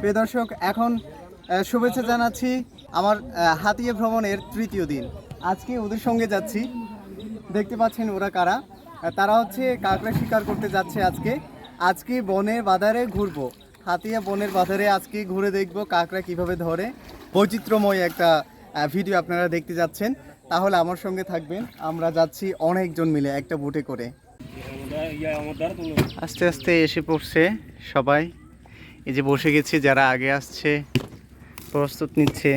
প্রিয় দর্শক, এখন শুভেচ্ছা জানাচ্ছি আমার হাতিয়া ভ্রমণের তৃতীয় দিন। আজকে ওদের সঙ্গে যাচ্ছি। দেখতে পাচ্ছেন ওরা কারা। তারা হচ্ছে কাঁকড়া শিকার করতে যাচ্ছে। আজকে বনের বাজারে ঘুরবো। হাতিয়া বনের বাজারে আজকে ঘুরে দেখবো কাঁকড়া কিভাবে ধরে। বৈচিত্র্যময় একটা ভিডিও আপনারা দেখতে যাচ্ছেন। তাহলে আমার সঙ্গে থাকবেন। আমরা যাচ্ছি অনেকজন মিলে একটা বোটে করে। আস্তে আস্তে এসে পড়ছে সবাই। এই যে বসে গেছি, যারা আগে আসছে প্রস্তুত নিচ্ছে।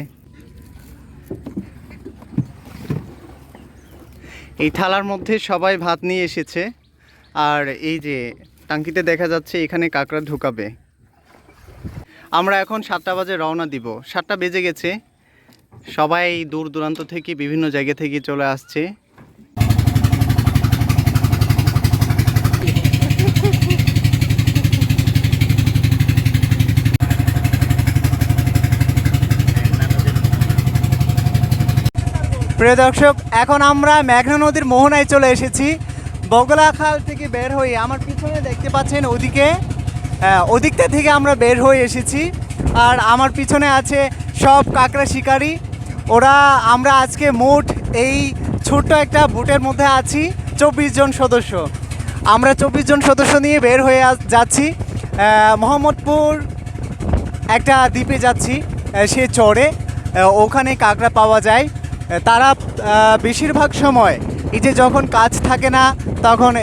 এই থালার মধ্যে সবাই ভাত নিয়ে এসেছে। আর এই যে টাঙ্কিতে দেখা যাচ্ছে এখানে কাঁকড়া ঢুকাবে। আমরা এখন 7টা বাজে রওনা দিব। 7টা বেজে গেছে। সবাই দূর দূরান্ত থেকে বিভিন্ন জায়গা থেকে চলে আসছে। প্রিয় দর্শক, এখন আমরা মেঘনা নদীর মোহনায় চলে এসেছি। বগলা খাল থেকে বের হয়ে আমার পিছনে দেখতে পাচ্ছেন ওদিকটা থেকে আমরা বের হয়ে এসেছি। আর আমার পিছনে আছে সব কাঁকড়া শিকারী। আমরা আজকে মোট এই ছোট্ট একটা বোটের মধ্যে আছি 24 জন সদস্য। আমরা 24 জন সদস্য নিয়ে বের হয়ে যাচ্ছি। মোহাম্মদপুর একটা দ্বীপে যাচ্ছি, সে চরে ওখানে কাঁকড়া পাওয়া যায়। তারা বেশিরভাগ সময় এই যে যখন কাজ থাকে না তখন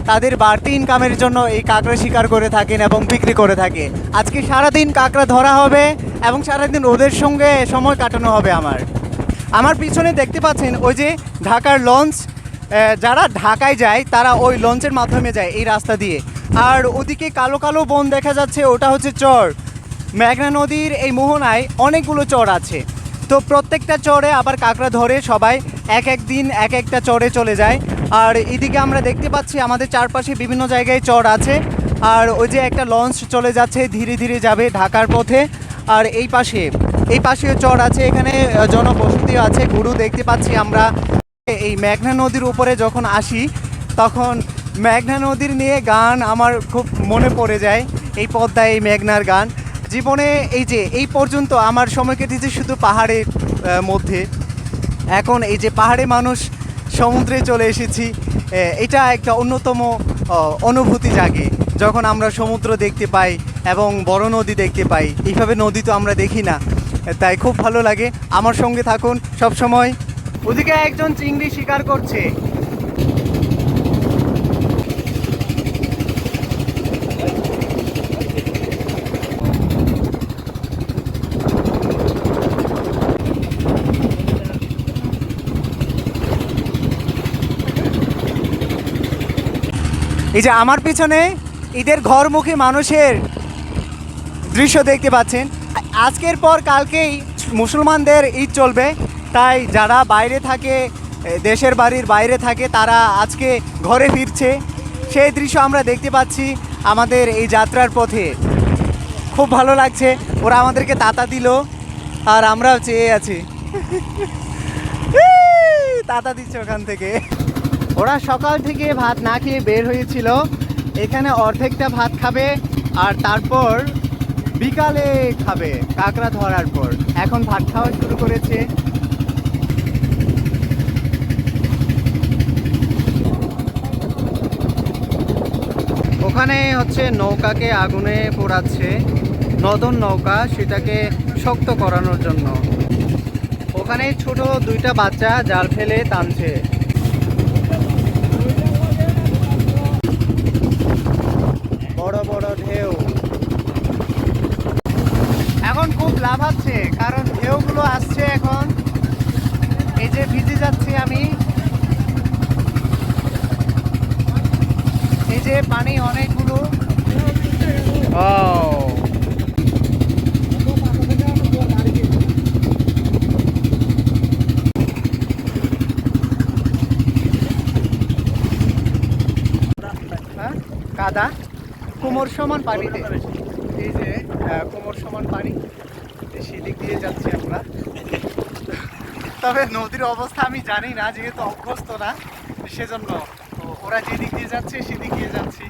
তাদের বাড়তি ইনকামের জন্য এই কাঁকড়া শিকার করে থাকেন এবং বিক্রি করে থাকে। আজকে সারাদিন কাঁকড়া ধরা হবে এবং সারাদিন ওদের সঙ্গে সময় কাটানো হবে। আমার পিছনে দেখতে পাচ্ছেন ওই যে ঢাকার লঞ্চ। যারা ঢাকায় যায় তারা ওই লঞ্চের মাধ্যমে যায় এই রাস্তা দিয়ে। আর ওদিকে কালো কালো বন দেখা যাচ্ছে, ওটা হচ্ছে চর। মেঘনা নদীর এই মোহনায় অনেকগুলো চর আছে। তো প্রত্যেকটা চরে আবার কাঁকড়া ধরে সবাই এক এক দিন এক একটা চরে চলে যায়। আর এদিকে আমরা দেখতে পাচ্ছি আমাদের চারপাশে বিভিন্ন জায়গায় চর আছে। আর ওই যে একটা লঞ্চ চলে যাচ্ছে, ধীরে ধীরে যাবে ঢাকার পথে। আর এই পাশেও চর আছে, এখানে জনবসতিও আছে। গরু দেখতে পাচ্ছি আমরা। এই মেঘনা নদীর উপরে যখন আসি তখন মেঘনা নদীর নিয়ে গান আমার খুব মনে পড়ে যায়। এই পদ্মায় এই মেঘনার গান। জীবনে এই পর্যন্ত আমার সময় কেটেছে শুধু পাহাড়ের মধ্যে। এখন এই যে পাহাড়ে মানুষ, সমুদ্রে চলে এসেছি। এটা একটা অন্যতম অনুভূতি জাগে যখন আমরা সমুদ্র দেখতে পাই এবং বড় নদী দেখতে পাই। এইভাবে নদী তো আমরা দেখি না, তাই খুব ভালো লাগে। আমার সঙ্গে থাকুন সব সময়। ওদিকে একজন চিংড়ি শিকার করছে। এই যে আমার পিছনে ঈদের ঘরমুখী মানুষের দৃশ্য দেখতে পাচ্ছেন। আজকের পর কালকেই মুসলমানদের ঈদ চলবে, তাই যারা বাইরে থাকে, দেশের বাড়ির বাইরে থাকে, তারা আজকে ঘরে ফিরছে। সেই দৃশ্য আমরা দেখতে পাচ্ছি আমাদের এই যাত্রার পথে। খুব ভালো লাগছে। ওরা আমাদেরকে তাতা দিল আর আমরাও চেয়ে আছি। তাতা দিচ্ছে ওখান থেকে। ওরা সকাল থেকে ভাত না খেয়ে বের হয়েছিল। এখানে অর্ধেকটা ভাত খাবে আর তারপর বিকালে খাবে কাঁকড়া ধরার পর। এখন ভাত খাওয়া শুরু করেছে। ওখানে হচ্ছে নৌকাকে আগুনে পোড়াচ্ছে, নতুন নৌকা, সেটাকে শক্ত করানোর জন্য। ওখানে ছোট 2টা বাচ্চা জাল ফেলে টানছে। বড় বড় ঢেউ। এখন খুব লাভ হচ্ছে কারণ ঢেউগুলো আসছে। এখন এই যে ভিজে যাচ্ছি আমি। এই যে পানি অনেকগুলো। কাদা কোমর সমান পানিতে। এই যে কোমর সমান পানি, সেদিক দিয়ে যাচ্ছি আমরা। তবে নদীর অবস্থা আমি জানি না, যেহেতু অভ্যস্ত না, সেজন্য ওরা যেদিক দিয়ে যাচ্ছে সেদিক দিয়ে যাচ্ছি।